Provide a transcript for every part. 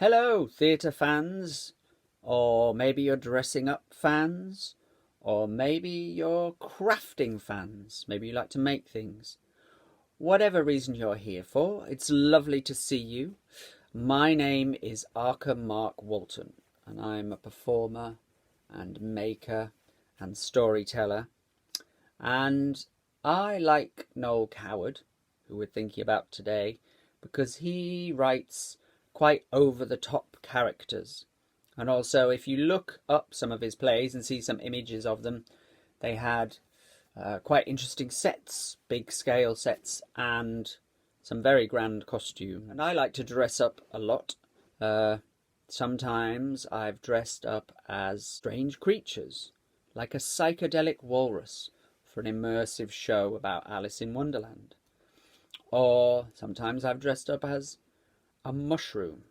Hello, theatre fans, or maybe you're dressing up fans, or maybe you're crafting fans. Maybe you like to make things. Whatever reason you're here for, it's lovely to see you. My name is Arkem Mark Walton, and I'm a performer and maker and storyteller. And I like Noël Coward, who we're thinking about today, because he writes quite over-the-top characters. And also, if you look up some of his plays and see some images of them, they had quite interesting sets, big scale sets, and some very grand costume. And I like to dress up a lot. Sometimes I've dressed up as strange creatures, like a psychedelic walrus for an immersive show about Alice in Wonderland. Or sometimes I've dressed up as a mushroom.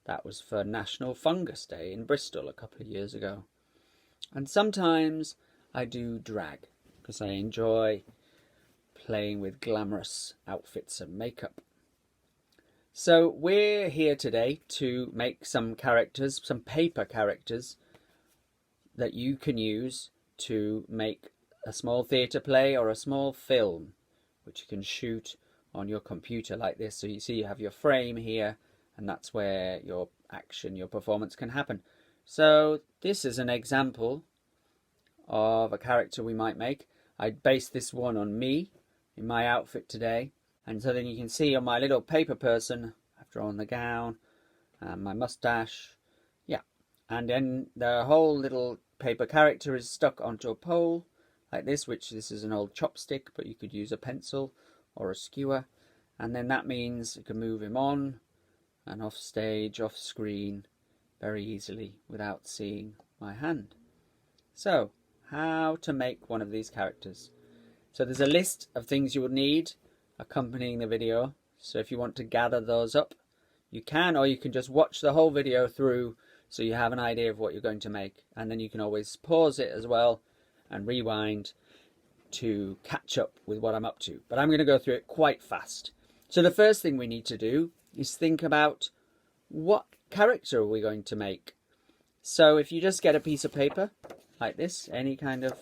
That was for National Fungus Day in Bristol a couple of years ago. And sometimes I do drag because I enjoy playing with glamorous outfits and makeup. So we're here today to make some characters, some paper characters that you can use to make a small theatre play or a small film, which you can shoot on your computer like this. So you see you have your frame here, and that's where your action, your performance can happen. So this is an example of a character we might make. I based this one on me in my outfit today, and so then you can see on my little paper person I've drawn the gown and my mustache, yeah, and then the whole little paper character is stuck onto a pole like this, which this is an old chopstick, but you could use a pencil or a skewer, and then that means you can move him on and off stage, off screen very easily without seeing my hand. So how to make one of these characters. So there's a list of things you will need accompanying the video, so if you want to gather those up you can, or you can just watch the whole video through so you have an idea of what you're going to make, and then you can always pause it as well and rewind to catch up with what I'm up to. But I'm going to go through it quite fast. So the first thing we need to do is think about what character are we going to make. So if you just get a piece of paper like this, any kind of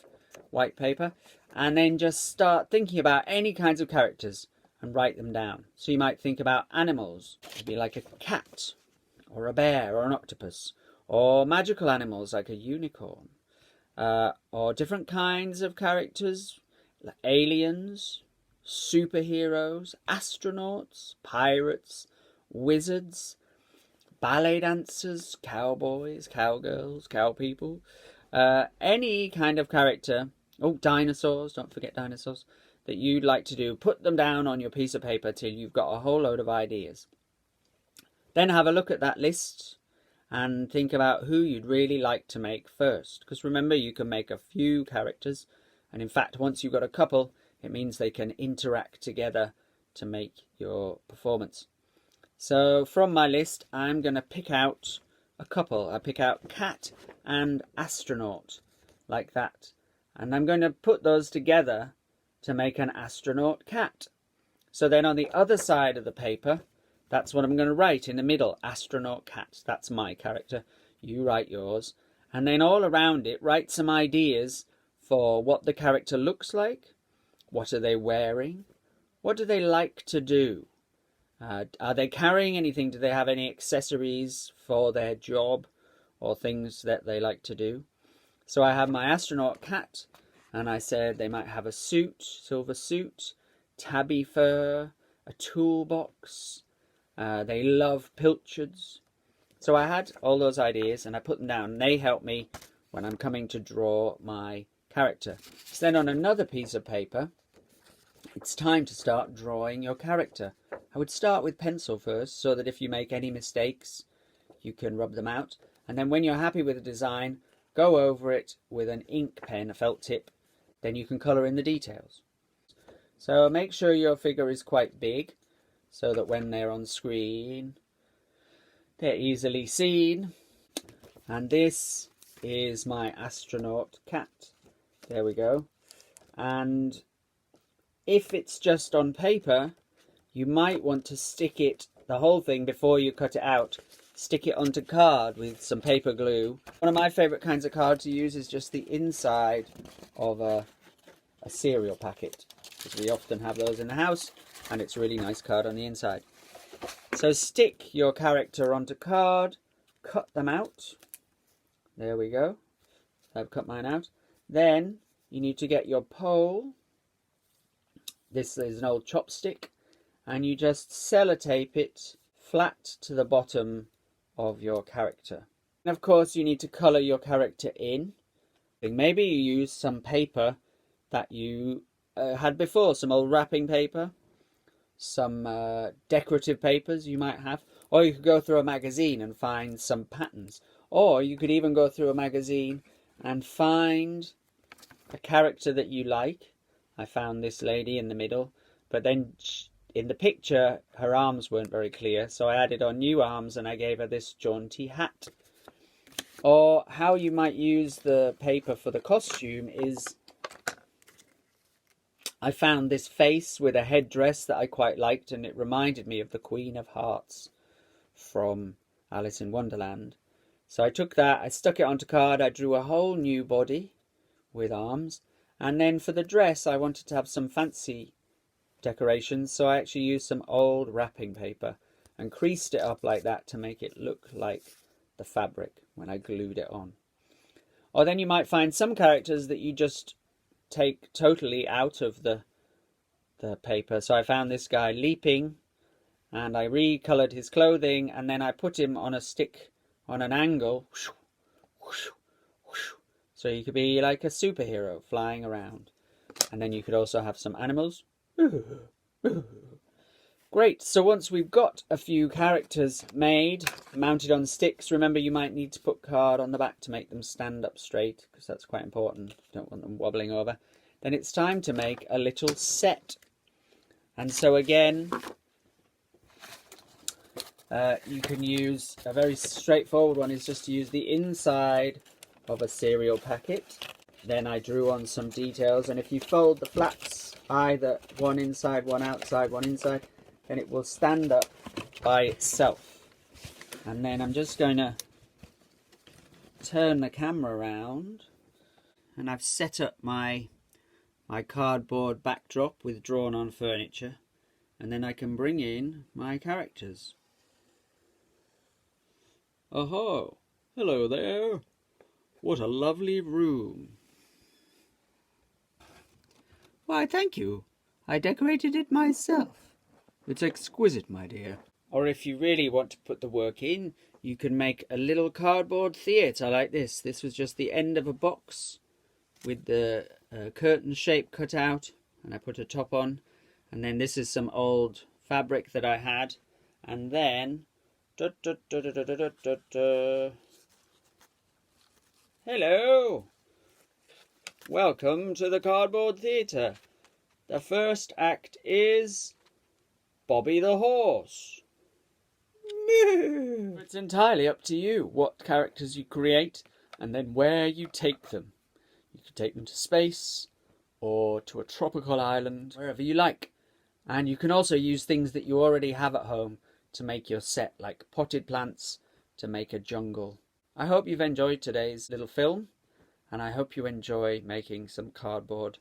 white paper, and then just start thinking about any kinds of characters and write them down. So you might think about animals, maybe like a cat or a bear or an octopus, or magical animals like a unicorn, or different kinds of characters like aliens, superheroes, astronauts, pirates, wizards, ballet dancers, cowboys, cowgirls, cowpeople, any kind of character. Oh, dinosaurs, don't forget dinosaurs, that you'd like to do. Put them down on your piece of paper till you've got a whole load of ideas. Then have a look at that list and think about who you'd really like to make first. Because remember, you can make a few characters, and in fact once you've got a couple, it means they can interact together to make your performance. So from my list I'm going to pick out a couple. I pick out cat and astronaut, like that, and I'm going to put those together to make an astronaut cat. So then on the other side of the paper, that's what I'm going to write in the middle, astronaut cat. That's my character. You write yours. And then all around it, write some ideas for what the character looks like. What are they wearing? What do they like to do? Are they carrying anything? Do they have any accessories for their job or things that they like to do? So I have my astronaut cat, and I said they might have a suit, silver suit, tabby fur, a toolbox. They love pilchards. So I had all those ideas and I put them down, and they help me when I'm coming to draw my character. So then on another piece of paper, it's time to start drawing your character. I would start with pencil first, so that if you make any mistakes you can rub them out, and then when you're happy with the design, go over it with an ink pen, a felt tip, then you can colour in the details. So make sure your figure is quite big, so that when they're on screen they're easily seen. And this is my astronaut cat. There we go. And if it's just on paper, you might want to stick it, the whole thing, before you cut it out, stick it onto card with some paper glue. One of my favourite kinds of card to use is just the inside of a cereal packet, because we often have those in the house, and it's really nice card on the inside. So stick your character onto card, cut them out. There we go. I've cut mine out. Then you need to get your pole. This is an old chopstick, and you just sellotape it flat to the bottom of your character. And of course you need to colour your character in. Maybe you use some paper that you had before, some old wrapping paper, some decorative papers you might have, or you could go through a magazine and find some patterns, or you could even go through a magazine and find a character that you like. I found this lady in the middle, but then in the picture her arms weren't very clear, so I added on new arms and I gave her this jaunty hat. Or how you might use the paper for the costume is, I found this face with a headdress that I quite liked, and it reminded me of the Queen of Hearts from Alice in Wonderland. So I took that, I stuck it onto card, I drew a whole new body with arms, and then for the dress I wanted to have some fancy decorations, so I actually used some old wrapping paper and creased it up like that to make it look like the fabric when I glued it on. Or then you might find some characters that you just take totally out of the paper. So I found this guy leaping, and I recolored his clothing, and then I put him on a stick on an angle, so you could be like a superhero flying around. And then you could also have some animals. Great, so once we've got a few characters made, mounted on sticks, remember you might need to put card on the back to make them stand up straight, because that's quite important. You don't want them wobbling over. Then it's time to make a little set. And so again, you can use a very straightforward one, is just to use the inside of a cereal packet. Then I drew on some details, and if you fold the flaps, either one inside, one outside, one inside, then it will stand up by itself. And then I'm just going to turn the camera around, and I've set up my cardboard backdrop with drawn on furniture, and then I can bring in my characters. Oh, hello there. What a lovely room. Why, thank you. I decorated it myself. It's exquisite, my dear. Or if you really want to put the work in, you can make a little cardboard theatre like this. This was just the end of a box with the curtain shape cut out, and I put a top on. And then this is some old fabric that I had. And then... Hello! Welcome to the Cardboard Theatre. The first act is Bobby the Horse. It's entirely up to you what characters you create and then where you take them. You can take them to space or to a tropical island, wherever you like. And you can also use things that you already have at home to make your set, like potted plants to make a jungle. I hope you've enjoyed today's little film, and I hope you enjoy making some cardboard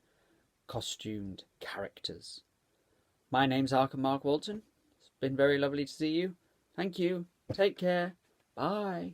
costumed characters. My name's Arkem Mark Walton. It's been very lovely to see you. Thank you. Take care. Bye.